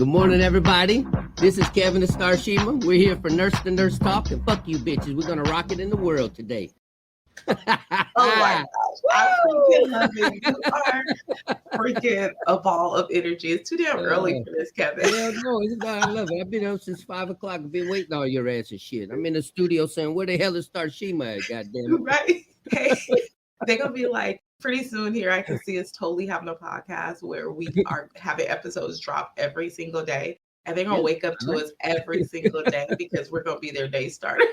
Good morning, everybody. This is Kevin and Starshema. We're here for Nurse to Nurse Talk, and fuck you bitches. We're gonna rock it in the world today. Oh my gosh. I freaking love it. You are freaking a ball of energy. It's too damn early for this, Kevin. Hell no, it's about 11. I've been up since 5 o'clock. I've been waiting on your ass and shit. I'm in the studio saying, where the hell is Starshema at, goddamn it? Right? Hey, they're going to be like, pretty soon here, I can see us totally having a podcast where we are having episodes drop every single day. And they're going to wake up to us every single day because we're going to be their day starter.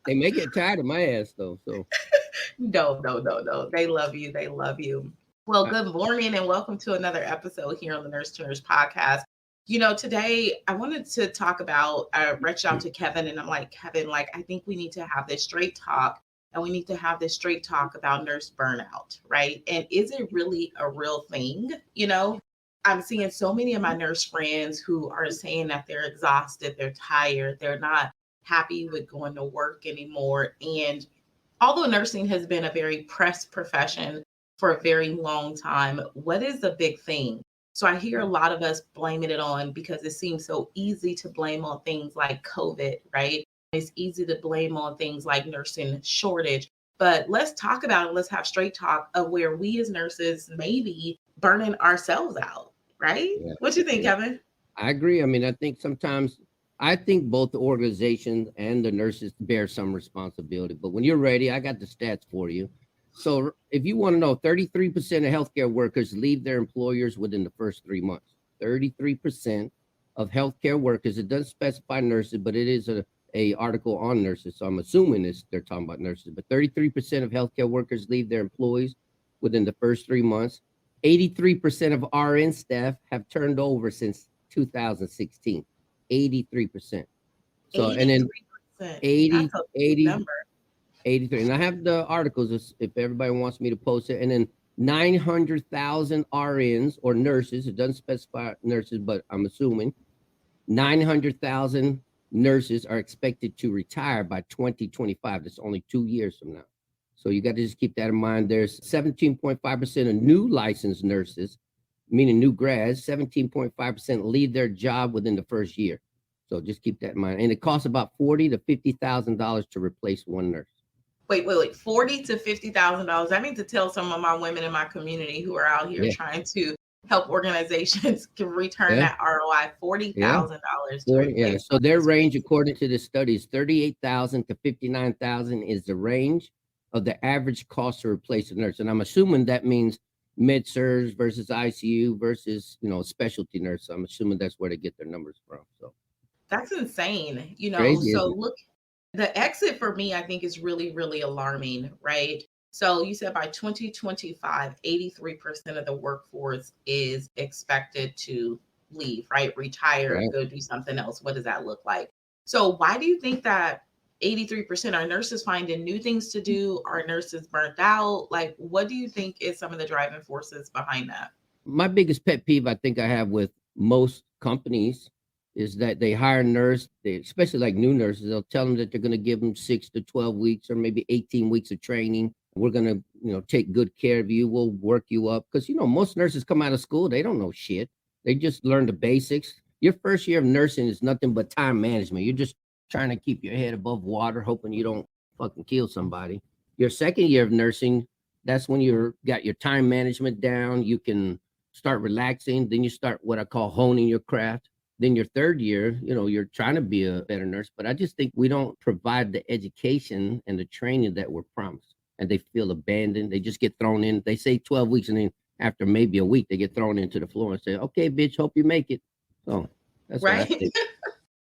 They may get tired of my ass, though. So No. They love you. They love you. Well, good morning and welcome to another episode here on the Nurse to Nurse podcast. You know, today I wanted to talk about, I reached out to Kevin and I'm like, Kevin, I think we need to have this straight talk and we need to have this straight talk about nurse burnout, right? And is it really a real thing? You know, I'm seeing so many of my nurse friends who are saying that they're exhausted, they're tired, they're not happy with going to work anymore. And although nursing has been a very pressed profession for a very long time, what is the big thing? So I hear a lot of us blaming it on because it seems so easy to blame on things like COVID, right? It's easy to blame on things like nursing shortage. But let's talk about it. Let's have straight talk of where we as nurses may be burning ourselves out, right? Yeah. What do you think, Kevin? I agree. I mean, I think both the organizations and the nurses bear some responsibility. But when you're ready, I got the stats for you. So if you want to know, 33% of healthcare workers leave their employers within the first 3 months. 33% of healthcare workers, it doesn't specify nurses, but it is a article on nurses. So I'm assuming they're talking about nurses. But 33% of healthcare workers leave their employees within the first 3 months. 83% of RN staff have turned over since 2016. 83%. So 83%. and then 80, 80 number. 83. And I have the articles if everybody wants me to post it. And then 900,000 RNs or nurses, it doesn't specify nurses, but I'm assuming 900,000 nurses are expected to retire by 2025. That's only 2 years from now. So you got to just keep that in mind. There's 17.5% of new licensed nurses, meaning new grads, 17.5% leave their job within the first year. So just keep that in mind. And it costs about $40,000 to $50,000 to replace one nurse. Wait, $40,000 to $50,000. I need to tell some of my women in my community who are out here trying to help organizations can return that ROI, $40,000. Yeah. So their range, according to this study, is $38,000 to $59,000 is the range of the average cost to replace a nurse. And I'm assuming that means med-surg versus ICU versus, specialty nurse. So I'm assuming that's where they get their numbers from. So that's insane. Crazy, so look, the exit for me, I think is really, really alarming, right? So you said by 2025, 83% of the workforce is expected to leave, right? Retire, go do something else. What does that look like? So why do you think that 83% are nurses finding new things to do? Are nurses burnt out? What do you think is some of the driving forces behind that? My biggest pet peeve I think I have with most companies is that they hire a nurse, especially like new nurses, they'll tell them that they're going to give them 6 to 12 weeks or maybe 18 weeks of training. We're going to, take good care of you. We'll work you up. Because, most nurses come out of school, they don't know shit. They just learn the basics. Your first year of nursing is nothing but time management. You're just trying to keep your head above water, hoping you don't fucking kill somebody. Your second year of nursing, that's when you've got your time management down. You can start relaxing. Then you start what I call honing your craft. Then your third year, you're trying to be a better nurse, but I just think we don't provide the education and the training that we're promised, and they feel abandoned. They just get thrown in. They say 12 weeks, and then after maybe a week, they get thrown into the floor and say, okay, bitch, hope you make it. So that's right. What I think.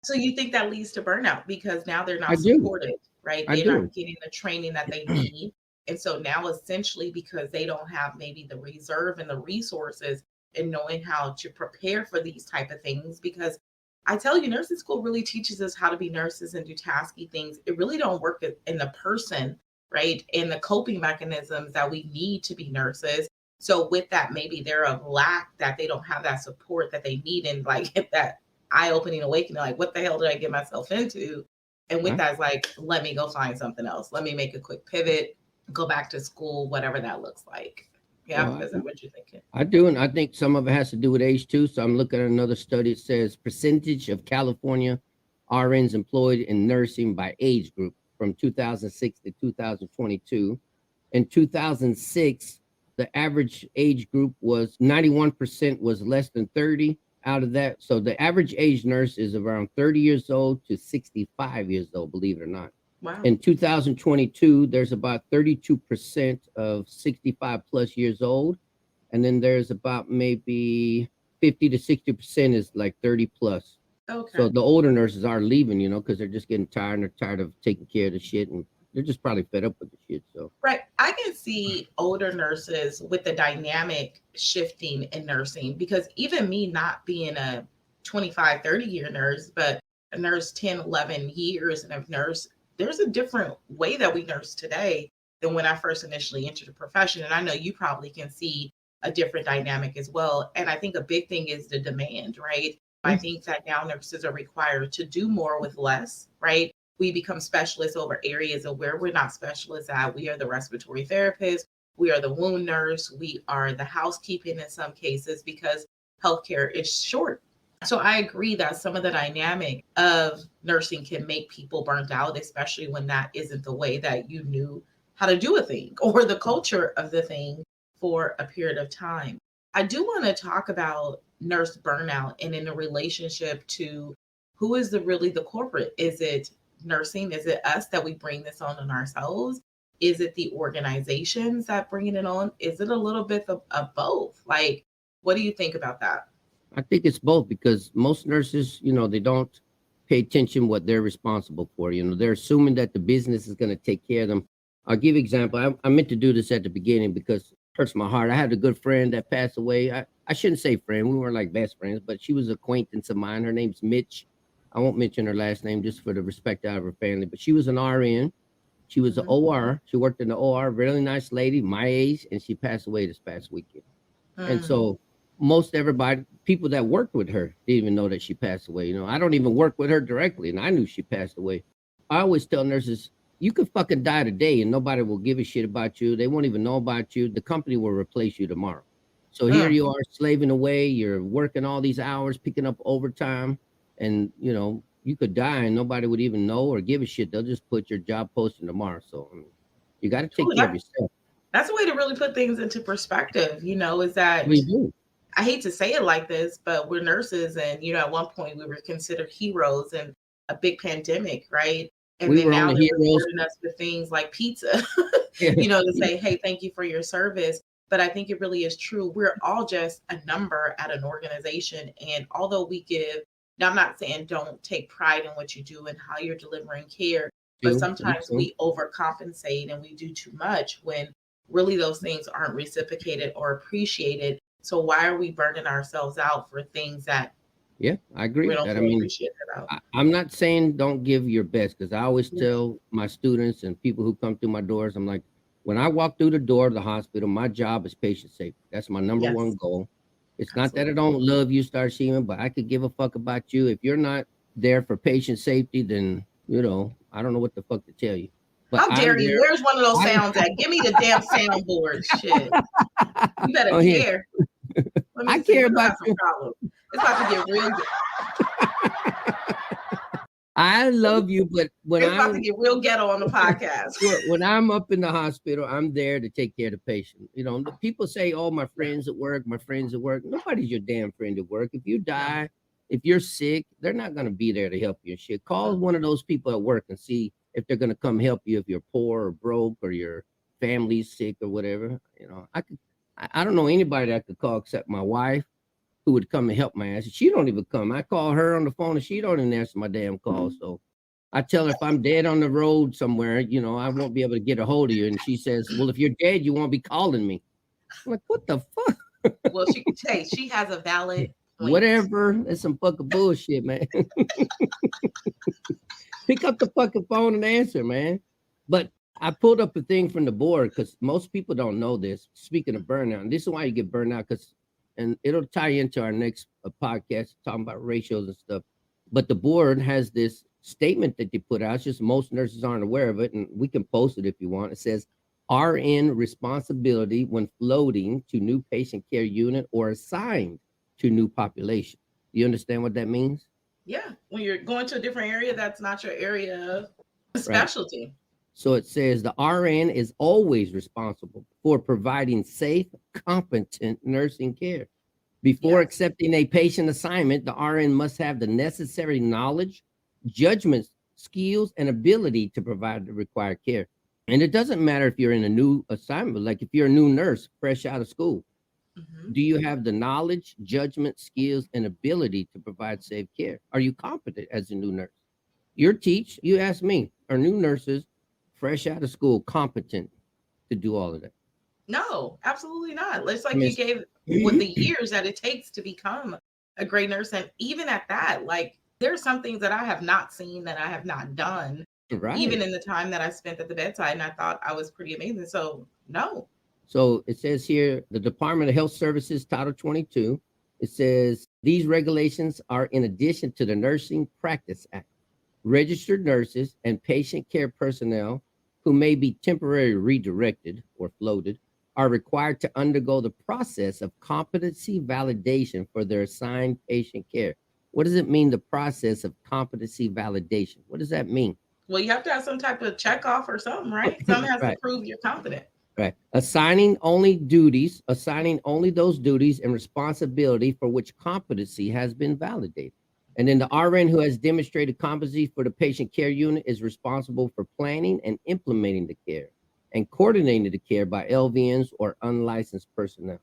So you think that leads to burnout because now they're not supported, right? They're not getting the training that they need. And so now essentially because they don't have maybe the reserve and the resources and knowing how to prepare for these type of things, because I tell you, nursing school really teaches us how to be nurses and do tasky things. It really don't work in the person, right? And the coping mechanisms that we need to be nurses. So with that, maybe they're of lack that they don't have that support that they need and get that eye-opening awakening, what the hell did I get myself into? And with that, it's let me go find something else. Let me make a quick pivot, go back to school, whatever that looks like. Yeah, is that what you're thinking? I do, and I think some of it has to do with age too. So I'm looking at another study. It says percentage of California RNs employed in nursing by age group from 2006 to 2022. In 2006, the average age group was 91% was less than 30 out of that. So the average age nurse is around 30 years old to 65 years old, believe it or not. Wow. In 2022, there's about 32% of 65 plus years old. And then there's about maybe 50 to 60% is like 30 plus. Okay. So the older nurses are leaving, because they're just getting tired and they're tired of taking care of the shit, and they're just probably fed up with the shit. So right, I can see older nurses with the dynamic shifting in nursing, because even me not being a 25, 30-year nurse, but a nurse 10, 11 years and a nurse, there's a different way that we nurse today than when I first initially entered the profession. And I know you probably can see a different dynamic as well. And I think a big thing is the demand, right? I think that now nurses are required to do more with less, right? We become specialists over areas of where we're not specialists at. We are the respiratory therapist. We are the wound nurse. We are the housekeeping in some cases, because healthcare is short. So I agree that some of the dynamic of nursing can make people burnt out, especially when that isn't the way that you knew how to do a thing or the culture of the thing for a period of time. I do want to talk about nurse burnout and in a relationship to who is really the corporate. Is it nursing? Is it us that we bring this on ourselves? Is it the organizations that bring it on? Is it a little bit of both? Like, what do you think about that? I think it's both, because most nurses, they don't pay attention what they're responsible for. They're assuming that the business is going to take care of them. I'll give you an example. I meant to do this at the beginning because it hurts my heart. I had a good friend that passed away. I shouldn't say friend. We weren't like best friends, but she was an acquaintance of mine. Her name's Mitch. I won't mention her last name just for the respect out of her family, but she was an RN. She was an OR. She worked in the OR. Really nice lady, my age, and she passed away this past weekend. And so most everybody, people that worked with her, didn't even know that she passed away. I don't even work with her directly, and I knew she passed away. I always tell nurses, you could fucking die today and nobody will give a shit about you. They won't even know about you. The company will replace you tomorrow. So here you are slaving away. You're working all these hours, picking up overtime, and you could die and nobody would even know or give a shit. They'll just put your job posting tomorrow. So you got to take care of yourself. That's a way to really put things into perspective, is that we do. I hate to say it like this, but we're nurses, and at one point we were considered heroes in a big pandemic, right? And we then were now the they're heroes. rewarding us with things like pizza, to say, hey, thank you for your service. But I think it really is true. We're all just a number at an organization. And although now I'm not saying don't take pride in what you do and how you're delivering care, but sometimes we overcompensate and we do too much when really those things aren't reciprocated or appreciated. So why are we burning ourselves out for things that I agree we with don't that. feel appreciated about? I'm not saying don't give your best, because I always tell my students and people who come through my doors, I'm like, when I walk through the door of the hospital, my job is patient safety. That's my number one goal. It's not that I don't love you, Starshema, but I could give a fuck about you. If you're not there for patient safety, then I don't know what the fuck to tell you. But how dare you? Where's one of those sounds at? Give me the damn soundboard. Shit. You better care. I care about you. It's about to get real good. I love you, but when it's about to get real ghetto on the podcast. When I'm up in the hospital, I'm there to take care of the patient. The people say, "Oh, my friends at work, my friends at work." Nobody's your damn friend at work. If you die, if you're sick, they're not gonna be there to help you and shit. Call one of those people at work and see if they're gonna come help you if you're poor or broke or your family's sick or whatever. I don't know anybody that I could call except my wife, who would come and help my ass. She don't even come. I call her on the phone and she don't even answer my damn call. So I tell her, if I'm dead on the road somewhere, I won't be able to get a hold of you. And she says, well, if you're dead, you won't be calling me. I'm like, what the fuck? Well, she can say she has a valid point. Whatever. That's some fucking bullshit, man. Pick up the fucking phone and answer, man. But I pulled up a thing from the board, because most people don't know this. Speaking of burnout, and this is why you get burnout, and it'll tie into our next podcast talking about ratios and stuff. But the board has this statement that they put out. It's just most nurses aren't aware of it, and we can post it if you want. It says, RN responsibility when floating to new patient care unit or assigned to new population. You understand what that means? Yeah. When you're going to a different area, that's not your area of Right. specialty. So it says the RN is always responsible for providing safe, competent nursing care. Before Yes. accepting a patient assignment, the RN must have the necessary knowledge, judgment, skills, and ability to provide the required care. And it doesn't matter if you're in a new assignment, like if you're a new nurse fresh out of school, Mhm. do you have the knowledge, judgment, skills, and ability to provide safe care? Are you competent as a new nurse? You ask me, are new nurses fresh out of school competent to do all of that? No, absolutely not. It's I like mean, you gave what the years that it takes to become a great nurse. And even at that, like there's some things that I have not seen, that I have not done, even right. in the time that I spent at the bedside. And I thought I was pretty amazing. So no. So it says here, the Department of Health Services, Title 22, it says these regulations are in addition to the Nursing Practice Act. Registered nurses and patient care personnel who may be temporarily redirected or floated are required to undergo the process of competency validation for their assigned patient care. What does it mean, the process of competency validation? What does that mean? Well, you have to have some type of check off or something, right? Something has to Right. prove you're competent. Right. Assigning only those duties and responsibility for which competency has been validated. And then the RN who has demonstrated competency for the patient care unit is responsible for planning and implementing the care and coordinating the care by LVNs or unlicensed personnel.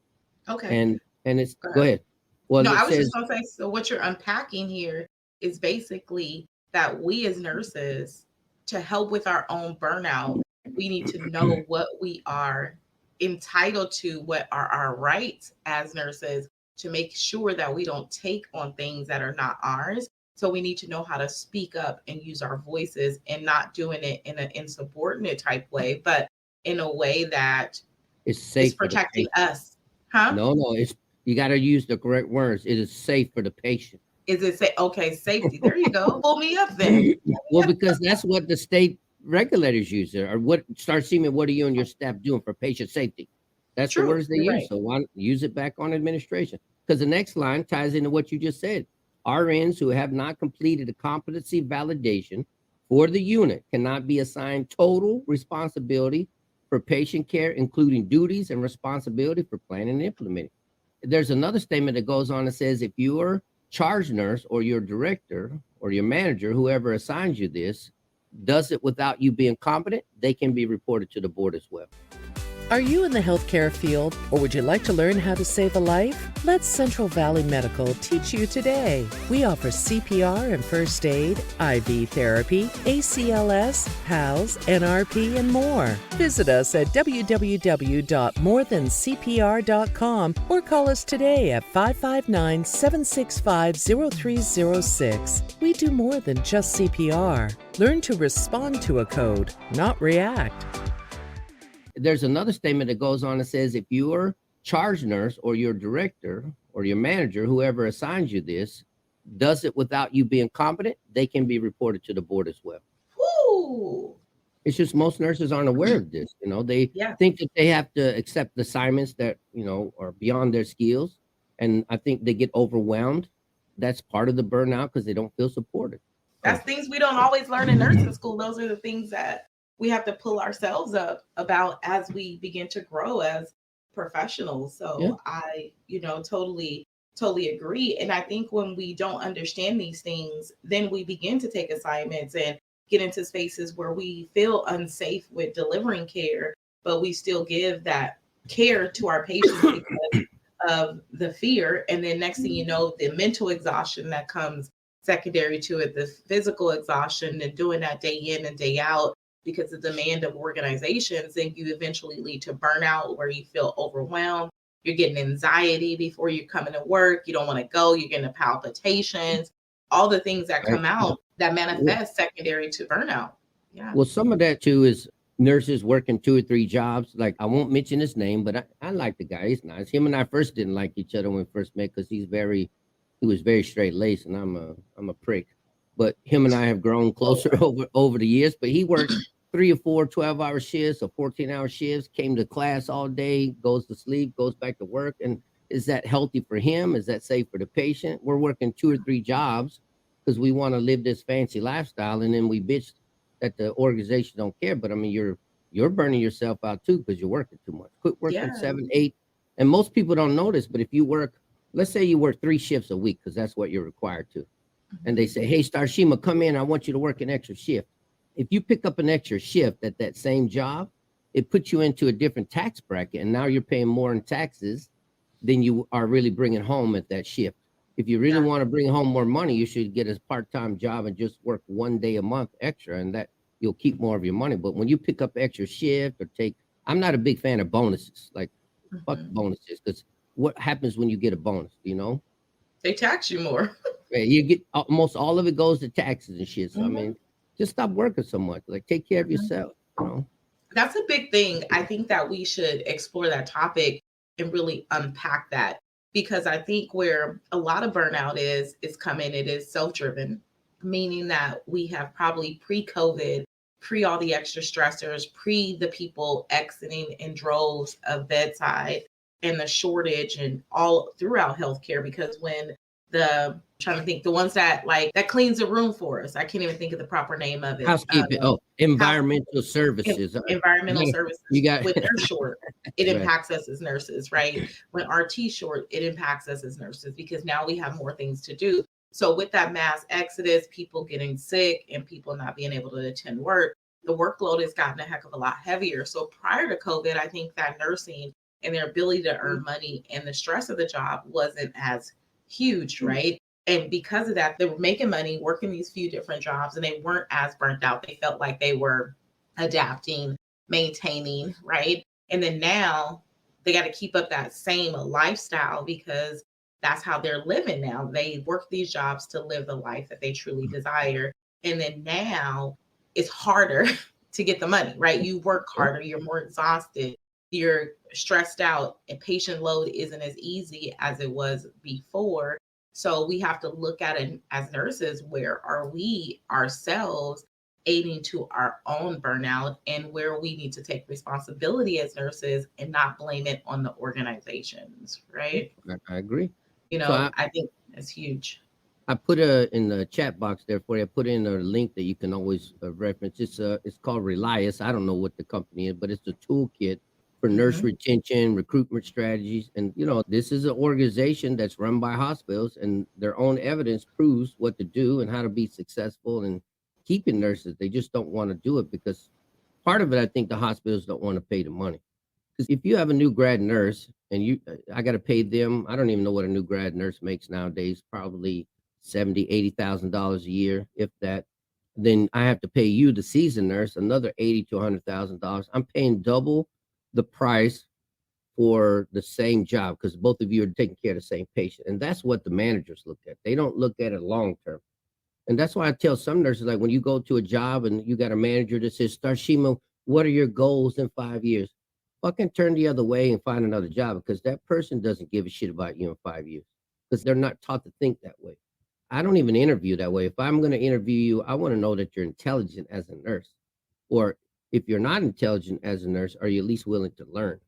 Okay. And it's Go go ahead. ahead. Well, No, it I was just says gonna say, so what you're unpacking here is basically that we as nurses, to help with our own burnout, we need to know what we are entitled to, what are our rights as nurses, to make sure that we don't take on things that are not ours. So we need to know how to speak up and use our voices, and not doing it in an insubordinate type way, but in a way that it's is safe for the protecting patient. us. Huh? No, it's you got to use the correct words. It is safe for the patient. Is it say okay, safety? There you go. Pull me up then. Well, because that's what the state regulators use there. Or what, start seeing what are you and your staff doing for patient safety? That's the True. words they You're use. right. So why not use it back on administration? Because the next line ties into what you just said. RNs who have not completed a competency validation for the unit cannot be assigned total responsibility for patient care, including duties and responsibility for planning and implementing. There's another statement that goes on that says if your charge nurse or your director or your manager, whoever assigns you this, does it without you being competent, they can be reported to the board as well. Are you in the healthcare field, or would you like to learn how to save a life? Let Central Valley Medical teach you today. We offer CPR and first aid, IV therapy, ACLS, PALS, NRP, and more. Visit us at www.morethancpr.com or call us today at 559-765-0306. We do more than just CPR. Learn to respond to a code, not react. There's another statement that goes on that says if your charge nurse or your director or your manager, whoever assigns you this, does it without you being competent, they can be reported to the board as well. Woo! It's just most nurses aren't aware of this. They Yeah. think that they have to accept assignments that, are beyond their skills. And I think they get overwhelmed. That's part of the burnout because they don't feel supported. That's things we don't always learn in nursing school. Those are the things that we have to pull ourselves up about as we begin to grow as professionals. So Yeah. I, totally agree. And I think when we don't understand these things, then we begin to take assignments and get into spaces where we feel unsafe with delivering care, but we still give that care to our patients because of the fear. And then next thing you know, the mental exhaustion that comes secondary to it, the physical exhaustion, and doing that day in and day out because of the demand of organizations, then you eventually lead to burnout where you feel overwhelmed. You're getting anxiety before you're coming to work. You don't want to go. You're getting palpitations, all the things that come out that manifest secondary to burnout. Yeah. Well, some of that too is nurses working 2 or 3 jobs. Like, I won't mention his name, but I like the guy. He's nice. Him and I first didn't like each other when we first met because he was very straight laced, and I'm a prick. But him and I have grown closer over the years. But he works 3 or 4 12-hour shifts or 14-hour shifts, came to class all day, goes to sleep, goes back to work. And is that healthy for him? Is that safe for the patient? We're working 2 or 3 jobs because we want to live this fancy lifestyle, and then we bitch that the organization don't care. But I mean, you're burning yourself out too because you're working too much. Quit working Yeah. 7, 8. And most people don't notice, but if you work, let's say you work 3 shifts a week, because that's what you're required to. And they say, hey, Starshema, come in. I want you to work an extra shift. If you pick up an extra shift at that same job, it puts you into a different tax bracket. And now you're paying more in taxes than you are really bringing home at that shift. If you really want to bring home more money, you should get a part-time job and just work 1 day a month extra, and that you'll keep more of your money. But when you pick up extra shift or I'm not a big fan of bonuses. Like, fuck bonuses, because what happens when you get a bonus, you know? They tax you more. You get almost all of it goes to taxes and shit. So I mean, just stop working so much. Like, take care of yourself, you know? That's a big thing. I think that we should explore that topic and really unpack that, because I think where a lot of burnout is coming, it is self-driven, meaning that we have probably pre-COVID, pre all the extra stressors, pre the people exiting in droves of bedside and the shortage and all throughout healthcare. Because when trying to think, the ones that cleans the room for us, I can't even think of the proper name of it. Housekeeping. Environmental services. Environmental services. You got when they're short, it Right. impacts us as nurses, right? When RT short, it impacts us as nurses because now we have more things to do. So with that mass exodus, people getting sick and people not being able to attend work, the workload has gotten a heck of a lot heavier. So prior to COVID, I think that nursing and their ability to earn money and the stress of the job wasn't as huge, right? And because of that, they were making money, working these few different jobs, and they weren't as burnt out. They felt like they were adapting, maintaining, right? And then now they got to keep up that same lifestyle because that's how they're living now. They work these jobs to live the life that they truly desire. And then now it's harder to get the money, right? You work harder, you're more exhausted, you're stressed out, and patient load isn't as easy as it was before. So we have to look at it as nurses. Where are we ourselves aiding to our own burnout, and where we need to take responsibility as nurses and not blame it on the organizations, right? I agree. You know, So I think that's huge. I put in the chat box there for you. I put in a link that you can always reference. It's called Relias. I don't know what the company is, but it's a toolkit for nurse retention, recruitment strategies. And, you know, this is an organization that's run by hospitals, and their own evidence proves what to do and how to be successful in keeping nurses. They just don't want to do it because part of it, I think the hospitals don't want to pay the money. Because if you have a new grad nurse and I got to pay them, I don't even know what a new grad nurse makes nowadays, probably $70,000, $80,000 a year, if that. Then I have to pay you, the seasoned nurse, another $80,000 to $100,000. I'm paying double the price for the same job because both of you are taking care of the same patient. And that's what the managers look at. They don't look at it long term. And that's why I tell some nurses, like, when you go to a job and you got a manager that says, Starshema, what are your goals in 5 years? Fucking turn the other way and find another job, because that person doesn't give a shit about you in 5 years because they're not taught to think that way. I don't even interview that way. If I'm going to interview you, I want to know that you're intelligent as a nurse. Or if you're not intelligent as a nurse, are you at least willing to learn?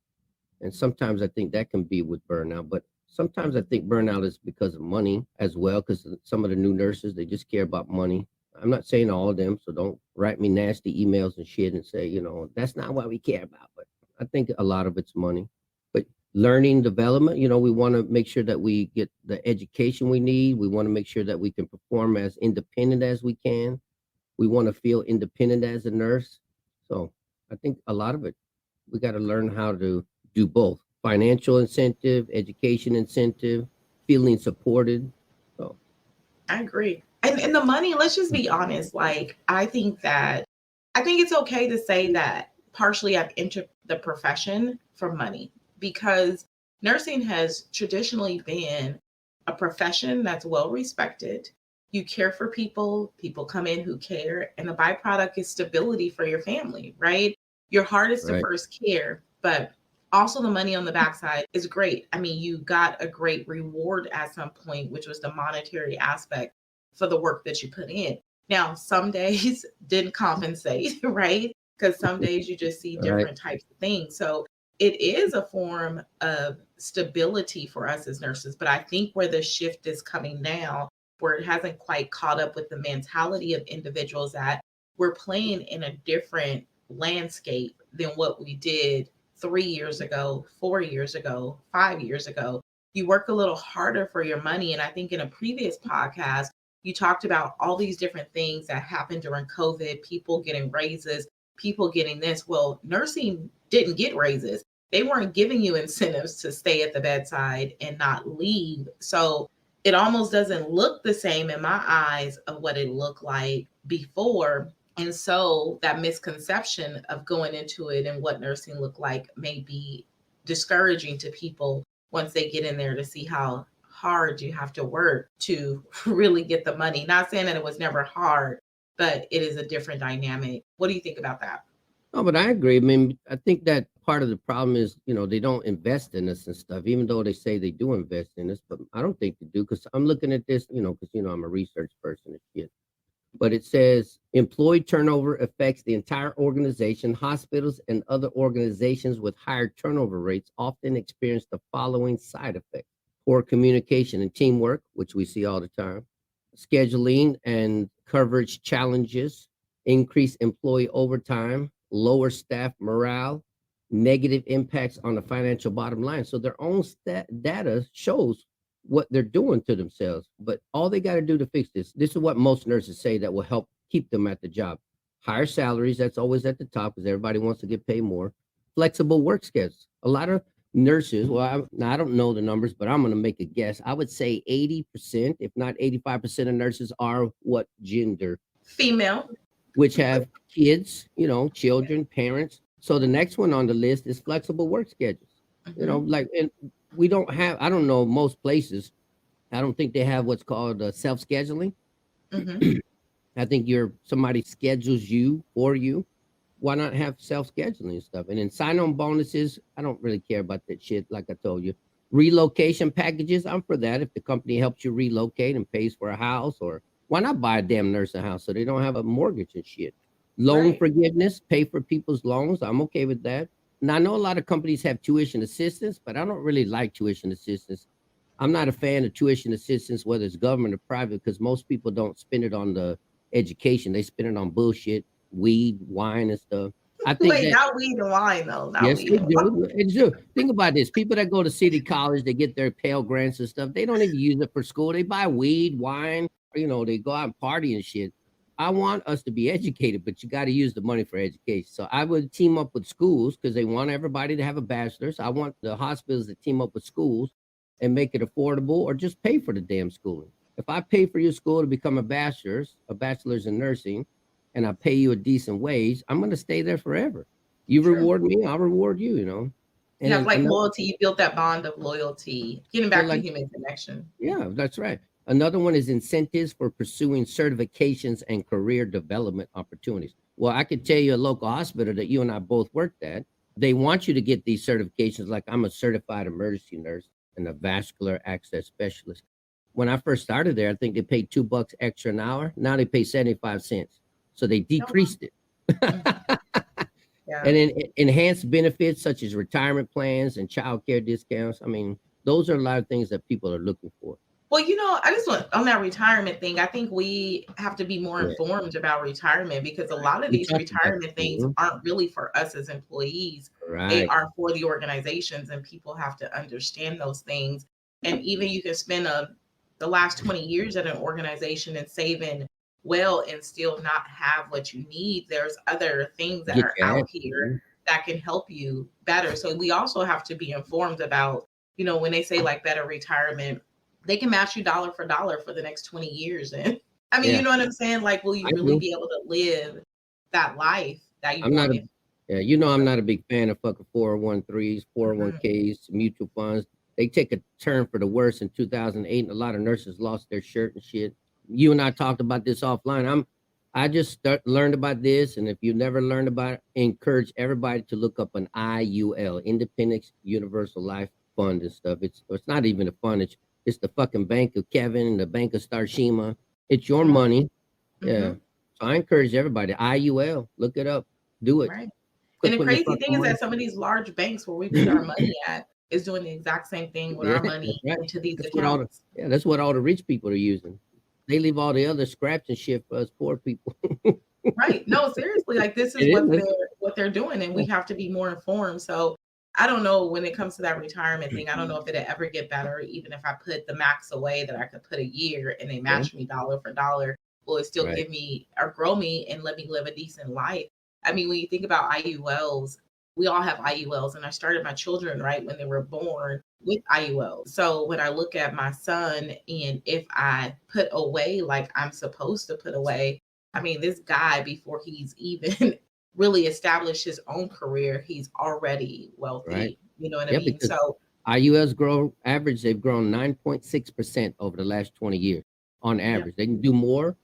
And sometimes I think that can be with burnout, but sometimes I think burnout is because of money as well, because some of the new nurses, they just care about money. I'm not saying all of them, so don't write me nasty emails and shit and say, you know, that's not what we care about. But I think a lot of it's money. But learning development, you know, we want to make sure that we get the education we need. We want to make sure that we can perform as independent as we can. We want to feel independent as a nurse. So I think a lot of it, we got to learn how to do both: financial incentive, education incentive, feeling supported. So I agree. And the money, let's just be honest. Like, I think it's okay to say that partially I've entered the profession for money, because nursing has traditionally been a profession that's well respected. You care for people come in who care, and the byproduct is stability for your family, right? Your heart is to first care, but also the money on the backside is great. I mean, you got a great reward at some point, which was the monetary aspect for the work that you put in. Now, some days didn't compensate, right? because some days you just see Right. different types of things. So it is a form of stability for us as nurses. But I think where the shift is coming now, where it hasn't quite caught up with the mentality of individuals, that we're playing in a different landscape than what we did 3 years ago, 4 years ago, 5 years ago. You work a little harder for your money. And I think in a previous podcast, you talked about all these different things that happened during COVID, people getting raises, people getting this. Well, nursing didn't get raises. They weren't giving you incentives to stay at the bedside and not leave. So it almost doesn't look the same in my eyes of what it looked like before. And so that misconception of going into it and what nursing looked like may be discouraging to people once they get in there to see how hard you have to work to really get the money. Not saying that it was never hard, but it is a different dynamic. What do you think about that? No, but I agree. I mean, I think that part of the problem is, they don't invest in us and stuff, even though they say they do invest in us, but I don't think they do, because I'm looking at this, because, I'm a research person and shit. But it says employee turnover affects the entire organization. Hospitals and other organizations with higher turnover rates often experience the following side effects: poor communication and teamwork, which we see all the time, scheduling and coverage challenges, increased employee overtime, lower staff morale, negative impacts on the financial bottom line. So their own data shows what they're doing to themselves. But all they got to do to fix this is what most nurses say that will help keep them at the job. Higher salaries, that's always at the top because everybody wants to get paid more. Flexible work schedules. A lot of nurses, well, I don't know the numbers, but I'm going to make a guess. I would say 80%, if not 85% of nurses are what gender? Female. Which have kids, children, parents. So the next one on the list is flexible work schedules. And we don't have, I don't know, most places, I don't think they have what's called self-scheduling. I think somebody schedules you for you. Why not have self-scheduling and stuff? And then sign-on bonuses, I don't really care about that shit, like I told you. Relocation packages, I'm for that. If the company helps you relocate and pays for a house, or why not buy a damn nursing house so they don't have a mortgage and shit? Loan forgiveness, pay for people's loans. I'm okay with that. Now, I know a lot of companies have tuition assistance, but I don't really like tuition assistance. I'm not a fan of tuition assistance, whether it's government or private, because most people don't spend it on the education. They spend it on bullshit, weed, wine, and stuff. I think not weed and wine, though. Yes, they do. They do. Think about this. People that go to City College, they get their Pell Grants and stuff. They don't even use it for school. They buy weed, wine, they go out and party and shit. I want us to be educated, but you got to use the money for education. So I would team up with schools because they want everybody to have a bachelor's. I want the hospitals to team up with schools and make it affordable, or just pay for the damn schooling. If I pay for your school to become a bachelor's in nursing, and I pay you a decent wage, I'm going to stay there forever. You reward me, I'll reward you, And you have loyalty. You built that bond of loyalty, getting back to human connection. Yeah, that's right. Another one is incentives for pursuing certifications and career development opportunities. Well, I could tell you a local hospital that you and I both worked at, they want you to get these certifications. Like, I'm a certified emergency nurse and a vascular access specialist. When I first started there, I think they paid $2 extra an hour. Now they pay 75 cents. So they decreased it. And then enhanced benefits such as retirement plans and child care discounts. I mean, those are a lot of things that people are looking for. Well, I just want on that retirement thing, I think we have to be more informed about retirement, because a lot of these retirement things aren't really for us as employees. They are for the organizations, and people have to understand those things. And even you can spend the last 20 years at an organization and saving well and still not have what you need. There's other things that are out here that can help you better. So we also have to be informed about, when they say like better retirement, they can match you dollar for dollar for the next 20 years. And I mean, you know what I'm saying? Like, will you really be able to live that life that you want? I'm not a big fan of fucking 401(k)s, 401(k)s, mutual funds. They take a turn for the worse in 2008, and a lot of nurses lost their shirt and shit. You and I talked about this offline. I just learned about this, and if you never learned about it, encourage everybody to look up an IUL, Independence Universal Life Fund and stuff. It's not even a fund. It's the fucking bank of Kevin and the bank of Starshema. It's your money. Yeah. So I encourage everybody. IUL, look it up. Do it. Right. Quit And the putting your crazy thing fucking is money. that some of these large banks where we put our money at is doing the exact same thing with Yeah, our that's money right. into these That's what all the accounts. that's what all the rich people are using. They leave all the other scraps and shit for us poor people. Right. No, seriously, like this It is is. what they're doing, and Yeah. we have to be more informed. So I don't know when it comes to that retirement thing. I don't know if it'll ever get better, even if I put the max away that I could put a year and they Yeah. match me dollar for dollar. Will it still Right. give me or grow me and let me live a decent life? I mean, when you think about IULs, we all have IULs, and I started my children right when they were born with IULs. So when I look at my son, and if I put away like I'm supposed to put away, I mean, this guy, before he's even really established his own career, he's already Right. wealthy. You know what I Yeah, mean? because So, IUS grow average, they've grown 9.6% over the last 20 years on yeah, average. They can do more,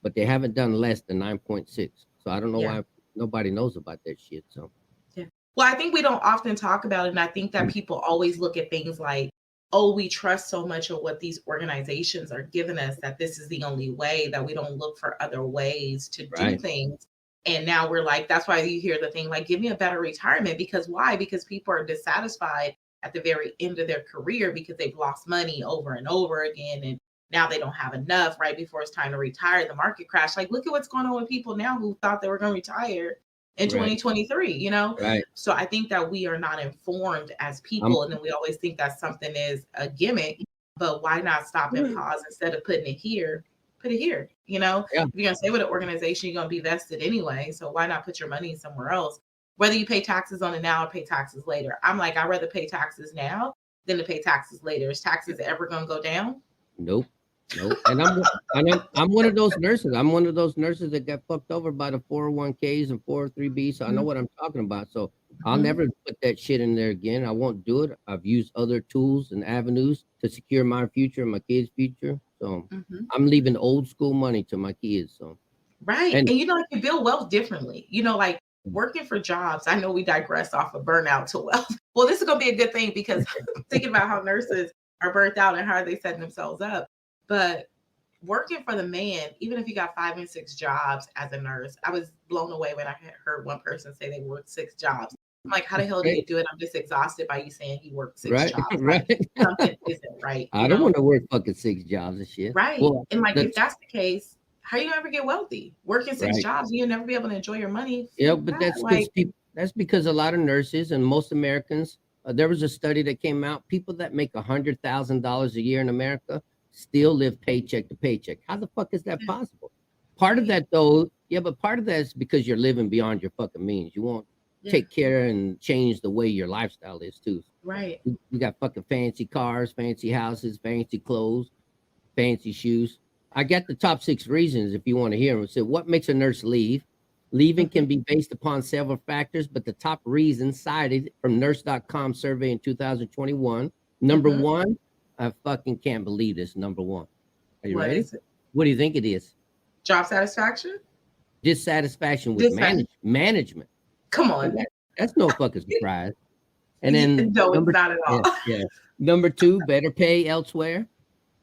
but they haven't done less than 9.6. So I don't know yeah, why nobody knows about that shit. So yeah. Well, I think we don't often talk about it. And I think that people always look at things like, oh, we trust so much of what these organizations are giving us that this is the only way, that we don't look for other ways to do right, things. And now we're like, that's why you hear the thing like, give me a better retirement. Because why? Because people are dissatisfied at the very end of their career because they've lost money over and over again. And now they don't have enough right before it's time to retire. The market crash. Like, look at what's going on with people now who thought they were going to retire in right, 2023, you know? right. So I think that we are not informed as I'm people. And then we always think that something is a gimmick, but why not stop and pause instead of putting it here? Put it here. You know, yeah, if you're going to stay with an organization, you're going to be vested anyway. So why not put your money somewhere else? Whether you pay taxes on it now or pay taxes later. I'm like, I'd rather pay taxes now than to pay taxes later. Is taxes ever going to go down? nope. Nope. And I'm one of those nurses. I'm one of those nurses that got fucked over by the 401ks and 403b. So I know Mhm, what I'm talking about. So I'll mhm, never put that shit in there again. I won't do it. I've used other tools and avenues to secure my future and my kids' future. So mhm. I'm leaving old school money to my kids. So Right. and And you know, you build wealth differently. You know, like working for jobs. I know we digress off of burnout to wealth. Well, this is going to be a good thing because thinking about how nurses are burnt out and how are they setting themselves up. But working for the man, even if you got 5 and 6 jobs as a nurse, I was blown away when I had heard one person say they worked 6 jobs. I'm like, how the hell do you great, do it? I'm just exhausted by you saying you worked six right, jobs. Like right. something isn't right, I you don't know? want to work fucking 6 jobs and shit. Right. Well, And like if that's that's the case, how you ever get wealthy? Working 6 right. jobs, you'll never be able to enjoy your money. Yeah, Fuck but that. Like, that's because a lot of nurses and most Americans. There was a study that came out. People that make $100,000 a year in America still live paycheck to paycheck. How the fuck is that yeah, possible? Part of right. that, though, yeah, but part of that is because you're living beyond your fucking means. You won't Yeah, take care and change the way your lifestyle is too. right. We got fucking fancy cars, fancy houses, fancy clothes, fancy shoes. I got the top 6 reasons if you want to hear them. So, what makes a nurse leave? Leaving Mhm, can be based upon several factors, but the top reasons cited from nurse.com survey in 2021. Number mhm. one, I fucking can't believe this. Number one. Are you What ready? is it? What do you think it is? Job satisfaction? Dissatisfaction with Dispatch. management. Come And on. that's no fucking surprise. And then No, it's not at yeah, all. yeah. Number two, better pay elsewhere.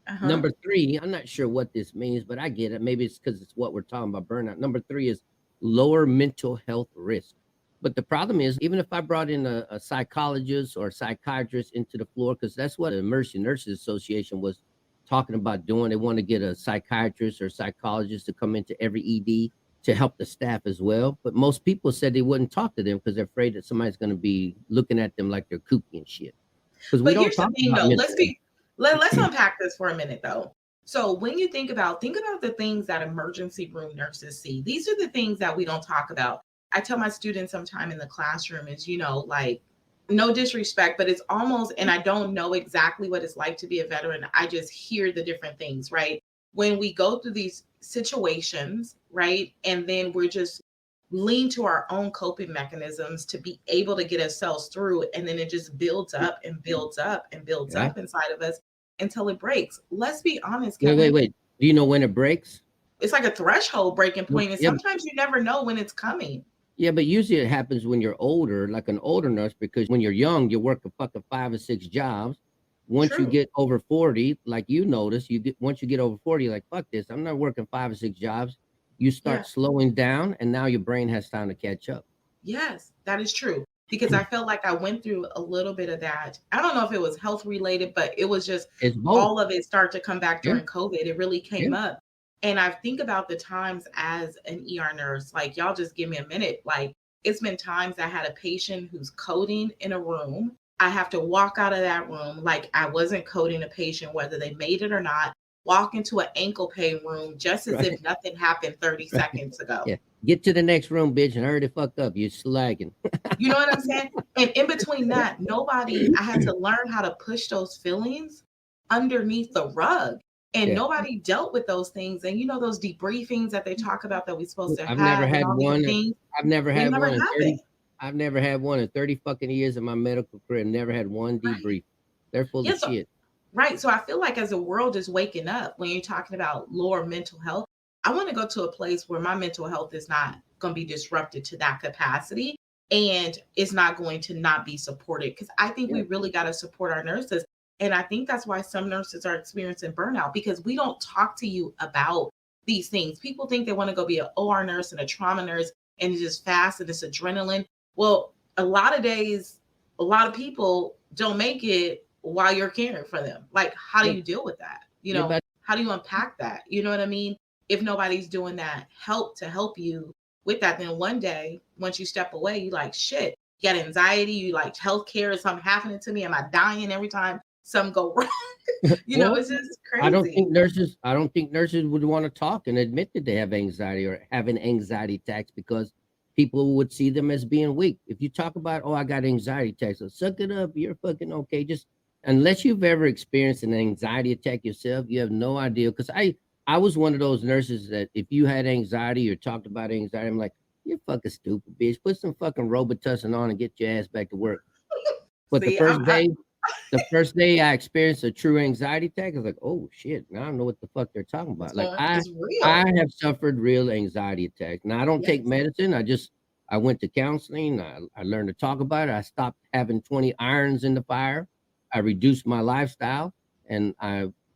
Uh-huh. Number three, I'm not sure what this means, but I get it. Maybe it's because it's what we're talking about burnout. Number three is lower mental health risk. But the problem is, even if I brought in a psychologist or a psychiatrist into the floor, because that's what the Mercy Nurses Association was talking about doing. They want to get a psychiatrist or psychologist to come into every ED to help the staff as well. But most people said they wouldn't talk to them because they're afraid that somebody's going to be looking at them like they're kooky and shit. Because we But don't here's the talk thing about though. mental health. Let's unpack this for a minute though. So when you think about the things that emergency room nurses see. These are the things that we don't talk about. I tell my students sometime in the classroom is, you know, like no disrespect, but it's almost, and I don't know exactly what it's like to be a veteran. I just hear the different things, right? When we go through these situations, right? And then we're just lean to our own coping mechanisms to be able to get ourselves through. And then it just builds up and builds up and builds Yeah. up inside of us until it breaks. Let's be honest, Wait, wait, Kevin. wait. Do you know when it breaks? It's like a threshold breaking point, and Yeah, sometimes you never know when it's coming. yeah, but usually it happens when you're older, like an older nurse, because when you're young, you work a fucking 5 or 6 jobs. Once you True. get over 40, like you notice, once you get over 40, you're like, fuck this, I'm not working 5 or 6 jobs. You Yeah. start slowing down, and now your brain has time to catch up. Yes, that is true. Because I felt like I went through a little bit of that. I don't know if it was health related, but it was just It's both. all of it started to come back Yeah. during COVID. It really came Yeah. up. And I think about the times as an ER nurse, like y'all just give me a minute. Like it's been times I had a patient who's coding in a room. I have to walk out of that room like I wasn't coding a patient, whether they made it or not, walk into an ankle pain room just as if nothing happened 30 seconds ago. Yeah. Get to the next room, bitch, and hurry the fuck up. You're slacking. You know what I'm saying? And in between that, I had to learn how to push those feelings underneath the rug. And nobody dealt with those things. And you know, those debriefings that they talk about that we're supposed to I've have. never had one. I've never had one in 30. I've never had one in 30 fucking years of my medical career. Never had one debrief. Right. They're full of shit. Right. So I feel like as the world is waking up, when you're talking about lower mental health, I want to go to a place where my mental health is not going to be disrupted to that capacity and it's not going to not be supported. Because I think we really got to support our nurses. And I think that's why some nurses are experiencing burnout, because we don't talk to you about these things. People think they want to go be an OR nurse and a trauma nurse and it's just fast and it's adrenaline. Well, a lot of days, a lot of people don't make it while you're caring for them. Like, how do you deal with that? You know, how do you unpack that? You know what I mean? If nobody's doing that help to help you with that, then one day, once you step away, you like, shit, you got anxiety, you like healthcare, is something happening to me? Am I dying every time something go wrong? You know, it's just crazy. I don't think nurses would want to talk and admit that they have anxiety or having anxiety attacks, because people would see them as being weak. If you talk about, oh, I got anxiety attacks, so suck it up, you're fucking okay. Just unless you've ever experienced an anxiety attack yourself, you have no idea. Because I was one of those nurses that if you had anxiety or talked about anxiety, I'm like, you're fucking stupid, bitch. Put some fucking Robitussin on and get your ass back to work. But the first day I experienced a true anxiety attack, I was like, oh shit, now I know what the fuck they're talking about. Like I have suffered real anxiety attacks. Now I don't take medicine. I went to counseling. I learned to talk about it. I stopped having 20 irons in the fire. I reduced my lifestyle, and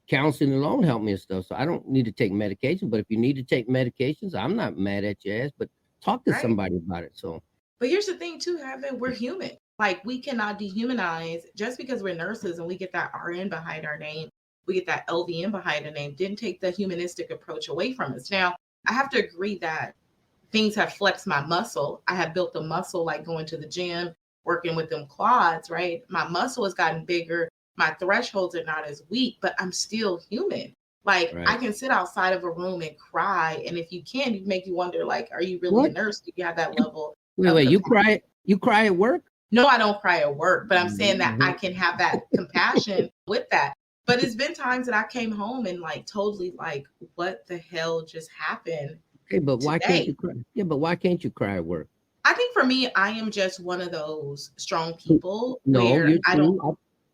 counseling alone helped me and stuff. So I don't need to take medication. But if you need to take medications, I'm not mad at your ass, but talk to somebody about it. So, but here's the thing too, Kevin, we're human. Like, we cannot dehumanize just because we're nurses and we get that RN behind our name, we get that LVN behind the name, didn't take the humanistic approach away from us. Now, I have to agree that things have flexed my muscle. I have built a muscle, like going to the gym, working with them quads, right? My muscle has gotten bigger. My thresholds are not as weak, but I'm still human. Like, I can sit outside of a room and cry. And if you can, it make you wonder, like, are you really a nurse? Do you have that level? Wait, you cry at work? No, I don't cry at work, but I'm saying that I can have that compassion with that. But it's been times that I came home and like totally like, what the hell just happened? Okay, but why can't you cry? Yeah, but why can't you cry at work? I think for me, I am just one of those strong people. No,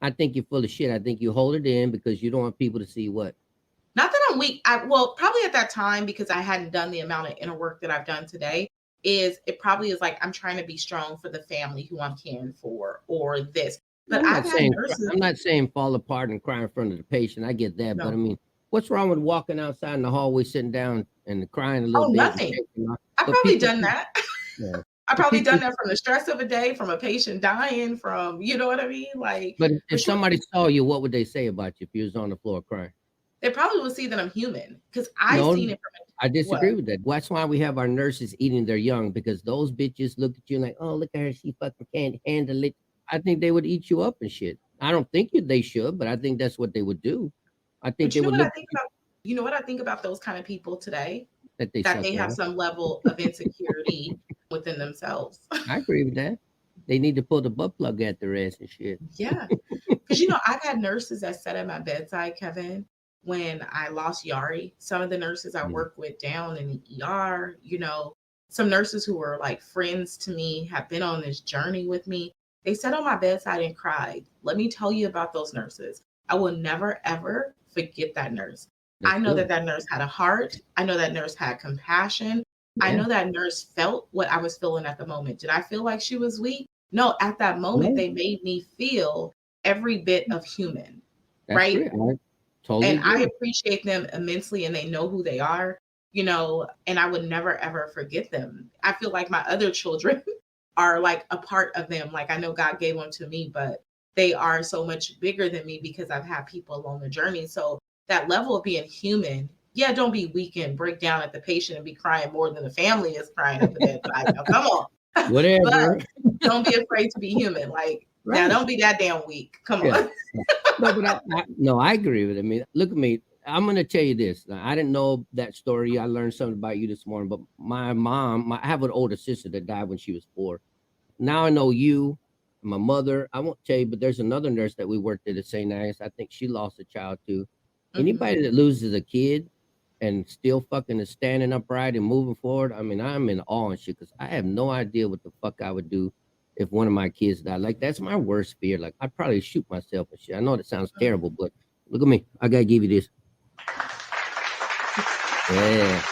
I think you're full of shit. I think you hold it in because you don't want people to see what. Not that I'm weak. Well, probably at that time, because I hadn't done the amount of inner work that I've done today, it probably is like I'm trying to be strong for the family who I'm caring for, or this. But I'm not saying fall apart and cry in front of the patient. I get that, but I mean, what's wrong with walking outside in the hallway, sitting down and crying a little bit? Nothing. I've probably done that. Yeah. I've probably done that from the stress of a day, from a patient dying, from, you know what I mean? Like, but if somebody saw you, what would they say about you if you was on the floor crying? They probably would see that I'm human, because I've seen it from. I disagree with that. That's why we have our nurses eating their young, because those bitches look at you like, oh, look at her, she fucking can't handle it. I think they would eat you up and shit. I don't think they should, but I think that's what they would do. I think they would look. You know what I think about those kind of people today? That they have some level of insecurity within themselves. I agree with that. They need to pull the butt plug at their ass and shit. Yeah. Because, you know, I've had nurses that sat at my bedside, Kevin, when I lost Yari. Some of the nurses I work with down in the ER, you know, some nurses who were like friends to me, have been on this journey with me. They sat on my bedside and cried. Let me tell you about those nurses. I will never, ever forget that nurse. I know that nurse had a heart. I know that nurse had compassion. Yeah. I know that nurse felt what I was feeling at the moment. Did I feel like she was weak? No, at that moment, they made me feel every bit of human, right? Totally and agree. I appreciate them immensely, and they know who they are, you know, and I would never, ever forget them. I feel like my other children are like a part of them. Like I know God gave them to me, but they are so much bigger than me because I've had people along the journey. So that level of being human, yeah, don't be weak and break down at the patient and be crying more than the family is crying at the bedside. Now, come on. Whatever. But don't be afraid to be human. Like, now don't be that damn weak. Come on. No, but I agree with it. I mean, look at me. I'm going to tell you this. Now, I didn't know that story. I learned something about you this morning, but my mom, I have an older sister that died when she was 4. Now I know you, my mother. I won't tell you, but there's another nurse that we worked at St. Agnes. I think she lost a child too. Anybody that loses a kid and still fucking is standing upright and moving forward, I mean, I'm in awe and shit because I have no idea what the fuck I would do if one of my kids died. Like, that's my worst fear. Like, I'd probably shoot myself and shit. I know that sounds terrible, but look at me. I gotta give you this. Yeah,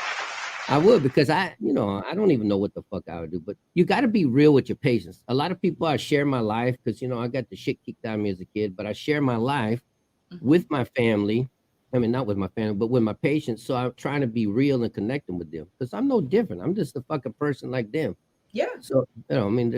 I would, because I don't even know what the fuck I would do. But you got to be real with your patients. A lot of people, I share my life because, I got the shit kicked out of me as a kid, but I share my life with my family. I mean, not with my family, but with my patients. So I'm trying to be real and connecting with them because I'm no different. I'm just a fucking person like them. Yeah. So, I mean,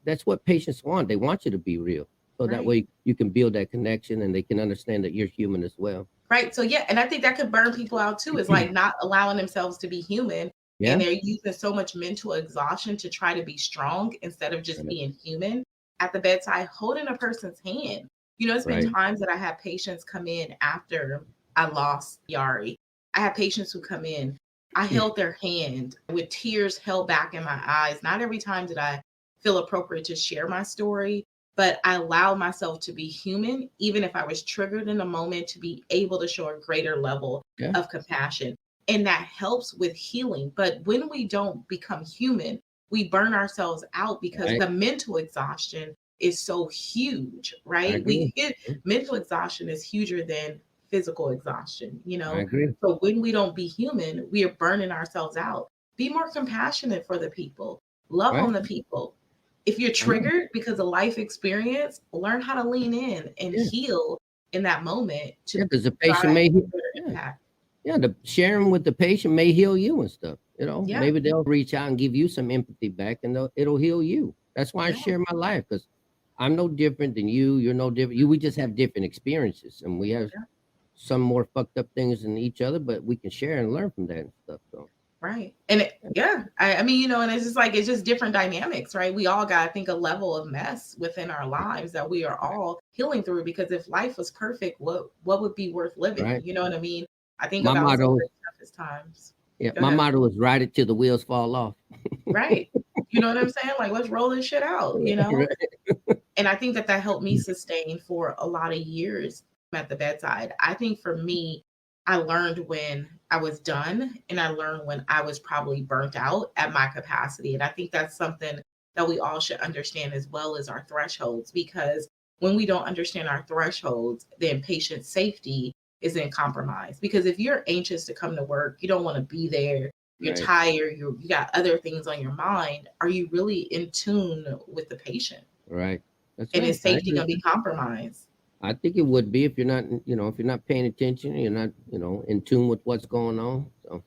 that's what patients want. They want you to be real. So that way you can build that connection and they can understand that you're human as well. Right. So, yeah. And I think that could burn people out too, is like not allowing themselves to be human. Yeah. And they're using so much mental exhaustion to try to be strong instead of just being human at the bedside, holding a person's hand. It's been times that I have patients come in after I lost Yari. I have patients who come in. I held their hand with tears held back in my eyes. Not every time did I feel appropriate to share my story, but I allowed myself to be human, even if I was triggered in a moment, to be able to show a greater level of compassion. And that helps with healing. But when we don't become human, we burn ourselves out because the mental exhaustion is so huge, right? Mental exhaustion is huger than physical exhaustion, I agree. So when we don't be human, we are burning ourselves out. Be more compassionate for the people. Love on the people. If you're triggered because of life experience, learn how to lean in and heal in that moment. Because the patient may impact. The sharing with the patient may heal you and stuff. Maybe they'll reach out and give you some empathy back, and it'll heal you. That's why I share my life, because I'm no different than you. You're no different. We just have different experiences, and we have some more fucked up things than each other, but we can share and learn from that and stuff. So. Right. And I mean, and it's just different dynamics, right? We all got, I think, a level of mess within our lives that we are all healing through, because if life was perfect, what would be worth living? Right. You know what I mean? I think my about motto, some of the toughest times. Yeah. My motto is ride it till the wheels fall off. Right. You know what I'm saying? Like, let's roll this shit out, And I think that helped me sustain for a lot of years at the bedside. I think for me, I learned when I was done, and I learned when I was probably burnt out at my capacity. And I think that's something that we all should understand, as well as our thresholds, because when we don't understand our thresholds, then patient safety is in compromise. Because if you're anxious to come to work, you don't want to be there, you're tired, you got other things on your mind, are you really in tune with the patient? Right. And is safety going to be compromised? I think it would be if you're not, if you're not paying attention, you're not, in tune with what's going on. So,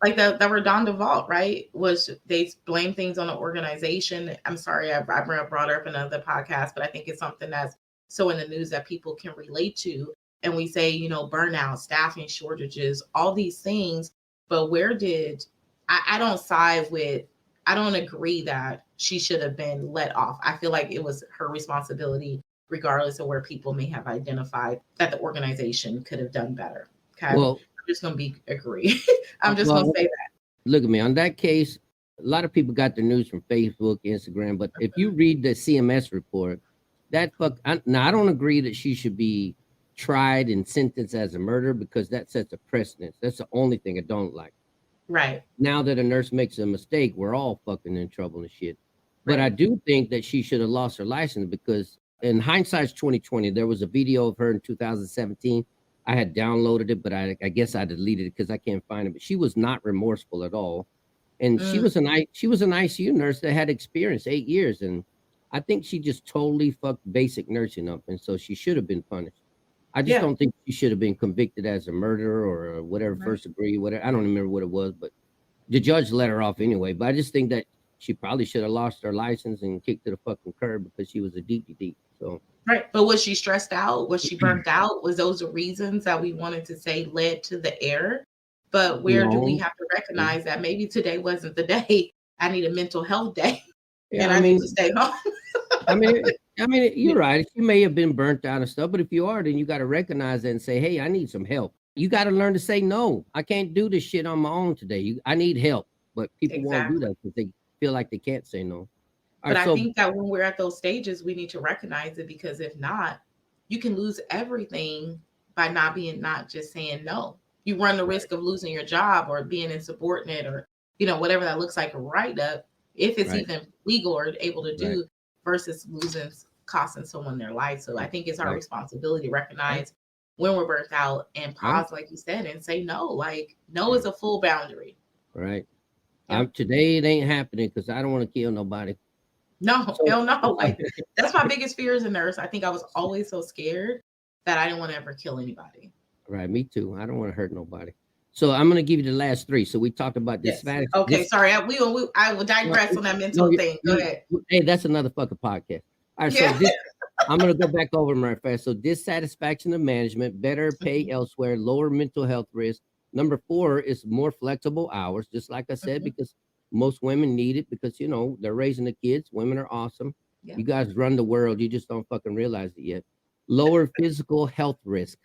like the Redonda Vault, right? Was they blame things on the organization? I'm sorry, I brought it up in another podcast, but I think it's something that's so in the news that people can relate to. And we say, burnout, staffing shortages, all these things. But where did I don't side with? I don't agree that she should have been let off. I feel like it was her responsibility, regardless of where people may have identified that the organization could have done better. Okay. Well, I'm just going to agree. I'm just going to say that. Look at me. On that case, a lot of people got their news from Facebook, Instagram, but if you read the CMS report, I don't agree that she should be tried and sentenced as a murder, because that sets a precedent. That's the only thing I don't like. Right. Now that a nurse makes a mistake, we're all fucking in trouble and shit. But I do think that she should have lost her license, because in hindsight's 2020, there was a video of her in 2017. I had downloaded it, but I guess I deleted it because I can't find it. But she was not remorseful at all, and she was an ICU nurse that had experience 8 years, and I think she just totally fucked basic nursing up, and so she should have been punished. I just don't think she should have been convicted as a murderer or whatever, first degree, whatever. I don't remember what it was, but the judge let her off anyway. But I just think that she probably should have lost her license and kicked to the fucking curb because she was a deep. So right. But was she stressed out? Was she burnt out? Was those the reasons that we wanted to say led to the error? But where do we no. have to recognize that maybe today wasn't the day? I need a mental health day, Yeah, and I I need mean, to stay home. I mean, you're right. She may have been burnt out and stuff, but if you are, then you got to recognize that and say, "Hey, I need some help." You got to learn to say no. I can't do this shit on my own today. I need help, but people won't do Exactly. that because they feel like they can't say no. All But right, I so think that when we're at those stages, we need to recognize it, because if not, you can lose everything by not just saying no. You run the risk of losing your job or being insubordinate, or whatever that looks like a write up, if it's right, even legal or able to right, do, versus costing someone their life. So I think it's our right, responsibility to right, recognize when we're burnt out and right, pause, like you said, and say no. Like no right, is a full boundary. right. Yeah. Today it ain't happening because I don't want to kill nobody. No, So, hell no. Like that's my biggest fear as a nurse. I think I was always so scared that I didn't want to ever kill anybody. right, me too. I don't want to hurt nobody. So I'm gonna give you the last three. So we talked about this. Yes. Okay. This Sorry. I will no, digress on that no, mental thing. Go ahead. hey, that's another fucking podcast. All right, so Yeah. this I'm gonna go back over them right fast. So dissatisfaction of management, better pay Mhm, elsewhere, lower mental health risk. Number 4 is more flexible hours, just like I said, mhm. because most women need it because they're raising the kids. Women are awesome. Yeah. You guys run the world. You just don't fucking realize it yet. Lower physical health risk.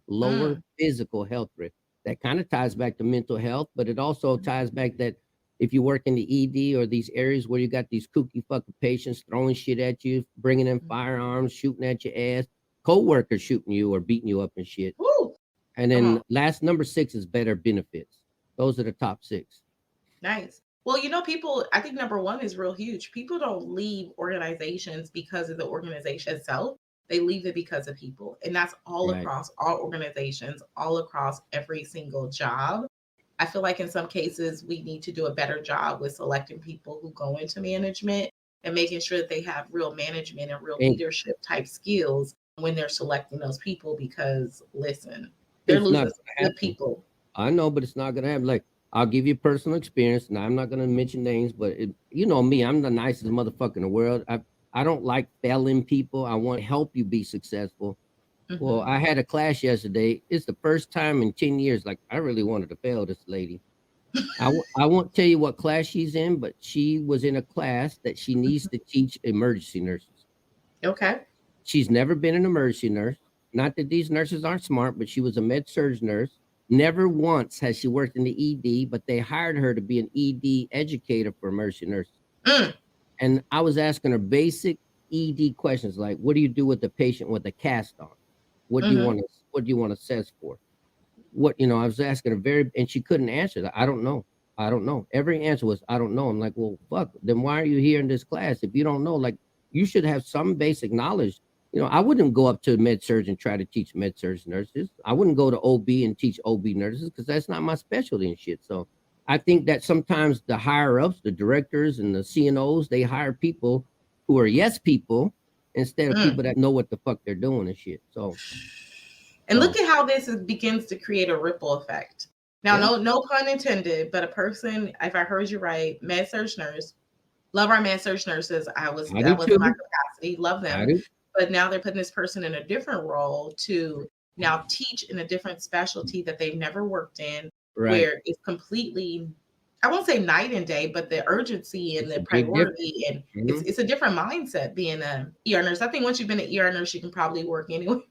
Lower Mm, physical health risk. That kind of ties back to mental health, but it also ties back that if you work in the ED or these areas where you got these kooky fucking patients throwing shit at you, bringing in mhm. firearms, shooting at your ass, co-workers shooting you or beating you up and shit. Woo! And Come on. then last number 6 is better benefits. Those are the top 6. Nice. Well, people, I think number one is real huge. People don't leave organizations because of the organization itself. They leave it because of people. And that's all Right. across all organizations, all across every single job. I feel like in some cases, we need to do a better job with selecting people who go into management and making sure that they have real management and real And leadership type skills when they're selecting those people, because listen, they're it's not losing some gonna good happen. people. I know, but it's not gonna happen. Like, I'll give you personal experience, and I'm not gonna mention names, but you know me, I'm the nicest motherfucker in the world. I don't like failing people. I want to help you be successful. Well, Mhm. I had a class yesterday. It's the first time in 10 years, like I really wanted to fail this lady. I won't tell you what class she's in, but she was in a class that she needs to teach emergency nurses. Okay. She's never been an emergency nurse. Not that these nurses aren't smart, but she was a med surg nurse. Never once has she worked in the ED, but they hired her to be an ED educator for emergency nurses. Mm, And I was asking her basic ED questions like, what do you do with the patient with a cast on? mhm. What do you want to assess for? I was asking her and she couldn't answer that. I don't know. I don't know. Every answer was, I don't know. I'm like, well, fuck, then why are you here in this class? If you don't know, like, you should have some basic knowledge. I wouldn't go up to med surg and try to teach med surg nurses. I wouldn't go to OB and teach OB nurses because that's not my specialty and shit. So I think that sometimes the higher ups, the directors and the CNOs, they hire people who are yes people instead of Mm. people that know what the fuck they're doing and shit. So, And look so at how begins to create a ripple effect. Now, yeah, no pun intended, but a person, if I heard you right, med surg nurse, love our med surg nurses. I do That was in my too. capacity, love I them. do. But now they're putting this person in a different role to now teach in a different specialty that they've never worked in, Right. where it's completely, I won't say night and day, but the urgency and It's a the big difference. priority, and Mhm. it's a different mindset being a ER nurse. I think once you've been an ER nurse, you can probably work anywhere.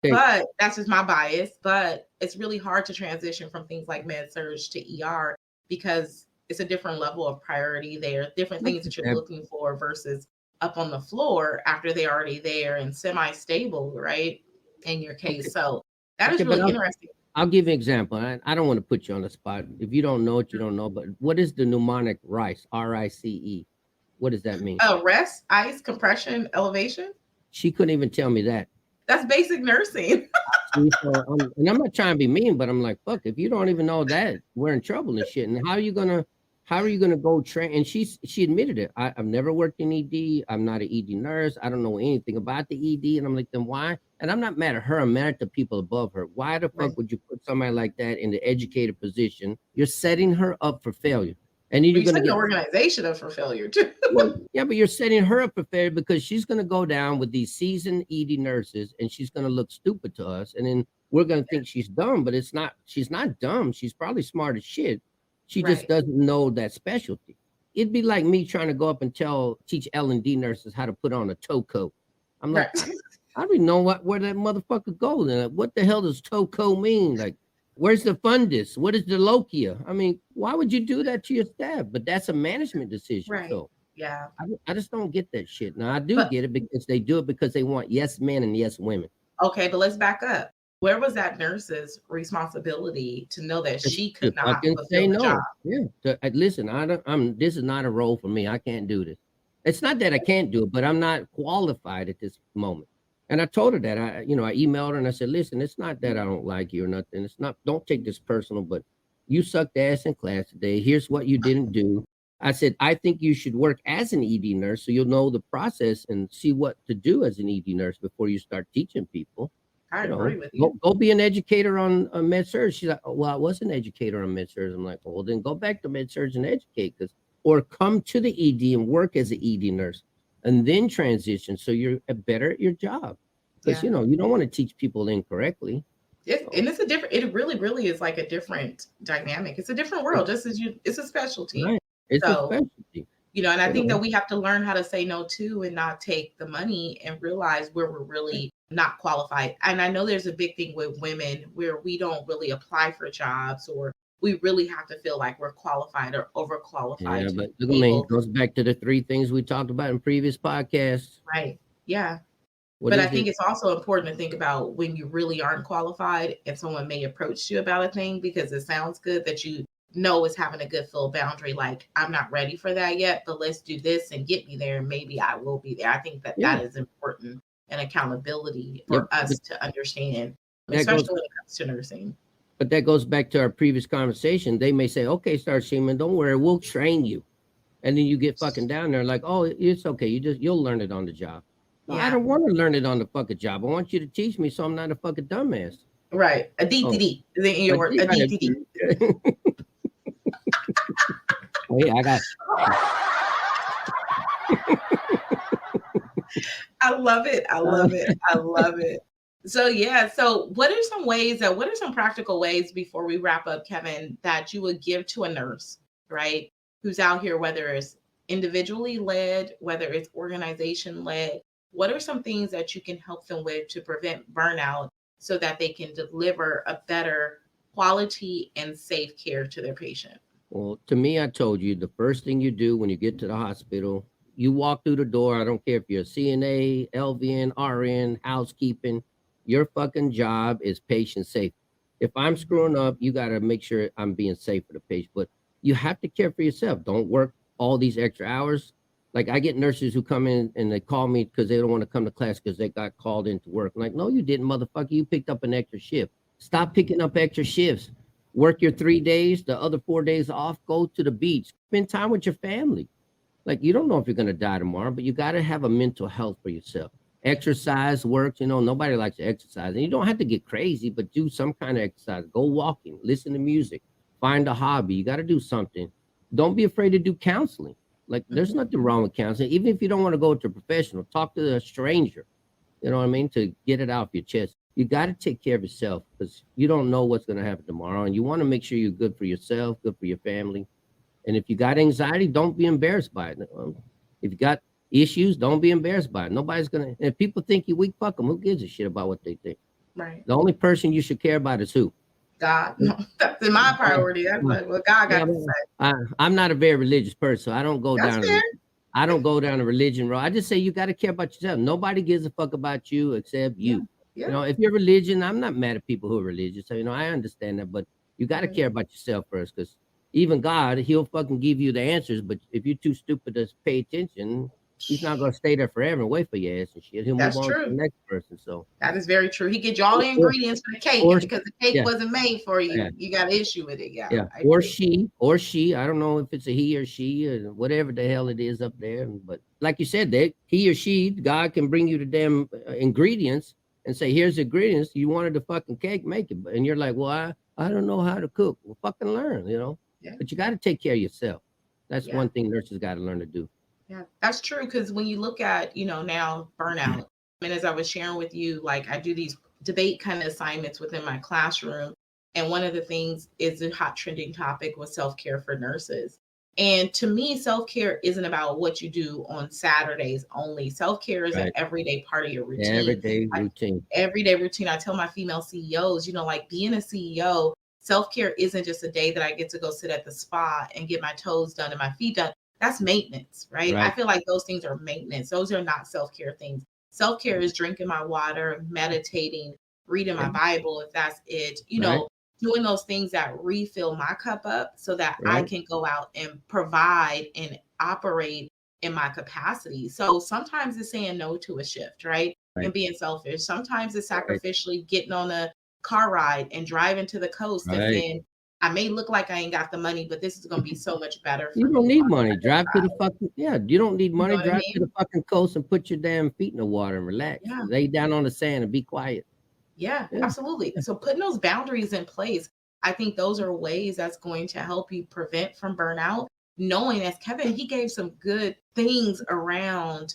Okay. But that's just my bias. But it's really hard to transition from things like med surge to ER, because it's a different level of priority there, different things that you're looking for versus up on the floor after they're already there and semi-stable, right? In your Okay. case. So that Okay, is but really interesting. I'll give you an example. I don't want to put you on the spot. If you don't know it, you don't know. But what is the mnemonic RICE? RICE. What does that mean? Rest, ice, compression, elevation. She couldn't even tell me that. That's basic nursing. See, so and I'm not trying to be mean, but I'm like, fuck, if you don't even know that, we're in trouble and shit. And how are you gonna go train? And she admitted it. I've never worked in ED. I'm not an ED nurse. I don't know anything about the ED. And I'm like, then why? And I'm not mad at her. I'm mad at the people above her. Why the Right. fuck would you put somebody like that in the educated position? You're setting her up for failure. And then But you're you going to set the get, organization up for failure too. well, yeah, but you're setting her up for failure because she's going to go down with these seasoned ED nurses and she's going to look stupid to us. And then we're going to think she's dumb, but she's not dumb. She's probably smart as shit. She just Right. doesn't know that specialty. It'd be like me trying to go up and teach L&D nurses how to put on a toe coat. I'm like, Right. I don't even know where that motherfucker goes. And what the hell does toe coat mean? Like, where's the fundus? What is the lochia? I mean, why would you do that to your staff? But that's a management decision. Right. So Yeah. I just don't get that shit. Now I do But get it because they do it because they want yes men and yes women. okay, but let's back up. Where was that nurse's responsibility to know that Just she to could not fucking say fulfill the job? no. Yeah. Listen, this is not a role for me. I can't do this. It's not that I can't do it, but I'm not qualified at this moment. And I told her that. I emailed her and I said, listen, it's not that I don't like you or nothing. It's not, don't take this personal, but you sucked ass in class today. Here's what you didn't do. I said, I think you should work as an ED nurse so you'll know the process and see what to do as an ED nurse before you start teaching people. I agree with you. Go be an educator on med-surg. She's like, oh, well, I was an educator on med-surg. I'm like, well, then go back to med-surg and educate, or come to the ED and work as an ED nurse and then transition so you're better at your job. Because, Yeah. you don't want to teach people incorrectly. And it's a different, it really, really is like a different dynamic. It's a different world, just as it's a specialty. Right. It's a So, specialty. and I think that we have to learn how to say no to and not take the money and realize where we're really not qualified. And I know there's a big thing with women where we don't really apply for jobs, or we really have to feel like we're qualified or overqualified. Yeah, to but be look at me. able It goes back to the 3 things we talked about in previous podcasts. Right. Yeah. What But is I think it? it's also important to think about when you really aren't qualified and someone may approach you about a thing because it sounds good, that you know is having a good full boundary. Like, I'm not ready for that yet, but let's do this and get me there. And maybe I will be there. I think that Yeah. that is important and accountability for Yep. us to understand, That especially goes- when it comes to nursing. But that goes back to our previous conversation. They may say, okay, Starshema, don't worry, we'll train you. And then you get fucking down there like, oh, it's okay. You'll learn it on the job. No, I Yeah. don't want to learn it on the fucking job. I want you to teach me so I'm not a fucking dumbass. Right. A DTD. Is it in your word? A DTD. Oh, yeah, I got. I love it. I love it. I love it. So yeah. So what are some practical ways before we wrap up, Kevin, that you would give to a nurse, right? Who's out here, whether it's individually led, whether it's organization led, what are some things that you can help them with to prevent burnout so that they can deliver a better quality and safe care to their patient? Well, to me, I told you the first thing you do when you get to the hospital, you walk through the door. I don't care if you're a CNA, LVN, RN, housekeeping. Your fucking job is patient safe. If I'm screwing up, you got to make sure I'm being safe for the patient. But you have to care for yourself. Don't work all these extra hours. Like, I get nurses who come in and they call me because they don't want to come to class because they got called into work. I'm like, no, you didn't, motherfucker. You picked up an extra shift. Stop picking up extra shifts. Work your 3 days, the other 4 days off, go to the beach, spend time with your family. Like, you don't know if you're going to die tomorrow, but you got to have a mental health for yourself. Exercise works. Nobody likes to exercise. And you don't have to get crazy, but do some kind of exercise. Go walking, listen to music, find a hobby. You got to do something. Don't be afraid to do counseling. Like, there's nothing wrong with counseling. Even if you don't want to go to a professional, talk to a stranger, you know what I mean, to get it off your chest. You got to take care of yourself because you don't know what's going to happen tomorrow. And you want to make sure you're good for yourself, good for your family. And if you got anxiety, don't be embarrassed by it. If you got issues, don't be embarrassed by it. Nobody's going to, if people think you're weak, fuck them. Who gives a shit about what they think? Right. The only person you should care about is who? God. No, that's my priority. That's like what God got to say. I'm not a very religious person. So I don't go That's down. fair. I don't go down a religion road. I just say you got to care about yourself. Nobody gives a fuck about you except you. Yeah. If you're religion, I'm not mad at people who are religious. So, I understand that, but you got to care about yourself first, because even God, he'll fucking give you the answers. But if you're too stupid to pay attention, he's not going to stay there forever and wait for your ass and shit. He'll That's move on true. to the next person. So that is very true. He gets you all the ingredients for the cake, and because the cake wasn't made for you, you got an issue with it. Yeah. Or she. I don't know if it's a he or she or whatever the hell it is up there. But like you said, he or she, God can bring you the damn ingredients and say, here's the ingredients. You wanted the fucking cake, make it. And you're like, well, I don't know how to cook. Well, fucking learn, Yeah. But you got to take care of yourself. That's one thing nurses got to learn to do. Yeah, that's true. Because when you look at, now burnout, and as I was sharing with you, like I do these debate kind of assignments within my classroom. And one of the things is a hot trending topic was self-care for nurses. And to me, self-care isn't about what you do on Saturdays only. Self-care is an everyday part of your routine. Everyday routine. Everyday routine. I tell my female CEOs, like being a CEO, self-care isn't just a day that I get to go sit at the spa and get my toes done and my feet done. That's maintenance, right? I feel like those things are maintenance. Those are not self-care things. Self-care is drinking my water, meditating, reading my Bible, if that's it, doing those things that refill my cup up so that I can go out and provide and operate in my capacity. So sometimes it's saying no to a shift, right? And being selfish. Sometimes it's sacrificially getting on a car ride and driving to the coast and saying, I may look like I ain't got the money, but this is going to be so much better. You don't need money. Drive to the fucking, you don't need money. Drive to the fucking coast and put your damn feet in the water and relax. Lay down on the sand and be quiet. Yeah, absolutely. So putting those boundaries in place, I think those are ways that's going to help you prevent from burnout. Knowing, as Kevin, he gave some good things around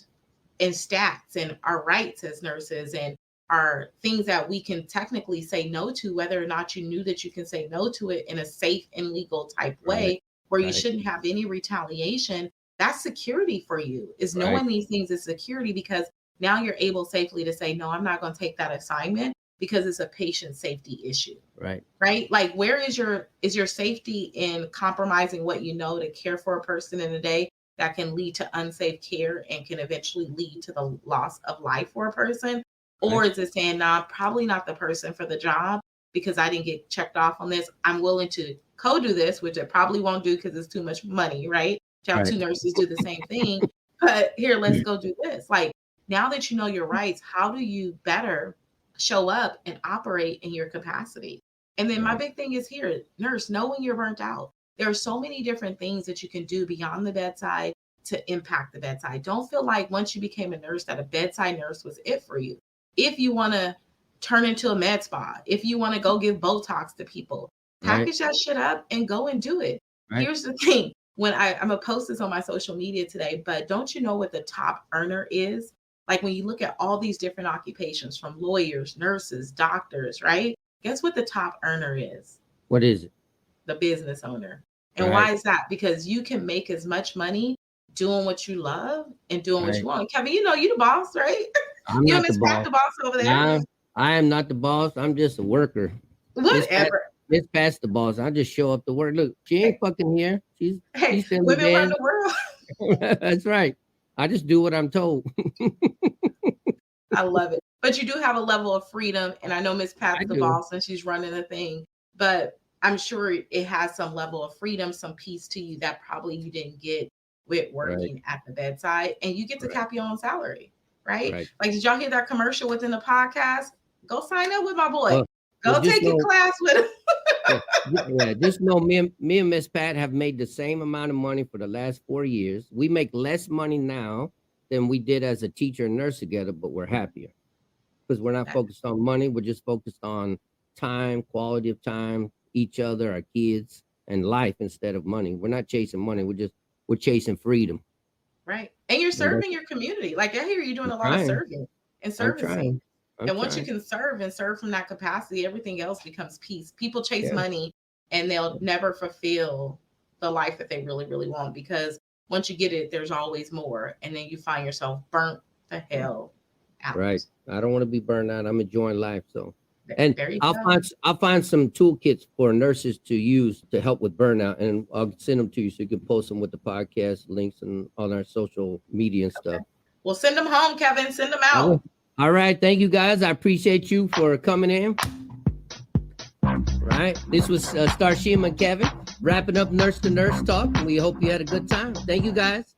and stats and our rights as nurses and our things that we can technically say no to, whether or not you knew that you can say no to it in a safe and legal type way where you shouldn't have any retaliation. That's security for you, is knowing these things is security, because now you're able safely to say, no, I'm not going to take that assignment because it's a patient safety issue. Right. Like, where is your safety in compromising what you know to care for a person in a day that can lead to unsafe care and can eventually lead to the loss of life for a person? Or is it saying, nah, probably not the person for the job because I didn't get checked off on this. I'm willing to co-do this, which I probably won't do because it's too much money, right? To have two nurses do the same thing. But here, let's go do this. Like, now that you know your rights, how do you better show up and operate in your capacity? And then my big thing is here, nurse, know when you're burnt out. There are so many different things that you can do beyond the bedside to impact the bedside. Don't feel like once you became a nurse that a bedside nurse was it for you. If you want to turn into a med spa, if you want to go give Botox to people, package that shit up and go and do it. Here's the thing. When I'm going to post this on my social media today, but don't you know what the top earner is? Like, when you look at all these different occupations, from lawyers, nurses, doctors, right? Guess what the top earner is? What is it? The business owner. And why is that? Because you can make as much money doing what you love and doing what you want. Kevin, you the boss, right? I'm you not the boss. The boss over there. I am not the boss. I'm just a worker. Whatever. It's past the boss. I just show up to work. Look, she ain't fucking here. She's women run the world. That's right. I just do what I'm told. I love it. But you do have a level of freedom. And I know Miss Pat's the boss and she's running the thing. But I'm sure it has some level of freedom, some peace to you that probably you didn't get with working at the bedside. And you get to cap your own salary. Right? Like, did y'all hear that commercial within the podcast? Go sign up with my boy. Go take a class with him. Just know me and Miss Pat have made the same amount of money for the last 4 years. We make less money now than we did as a teacher and nurse together, but we're happier because we're not focused on money. We're just focused on time, quality of time, each other, our kids, and life instead of money. We're not chasing money. We're chasing freedom. Right. And you're serving your community. Like, I hear you doing a lot of serving and servicing. And once you can serve from that capacity, everything else becomes peace. People chase money and they'll never fulfill the life that they really, really want, because once you get it, there's always more. And then you find yourself burnt the hell out. Right. I don't want to be burned out. I'm enjoying life. So, and I'll find some toolkits for nurses to use to help with burnout, and I'll send them to you so you can post them with the podcast links and on our social media and stuff. Well, send them home, Kevin. Send them out. All right. Thank you, guys. I appreciate you for coming in. Right. This was Starshema and Kevin wrapping up Nurse to Nurse Talk. We hope you had a good time. Thank you, guys.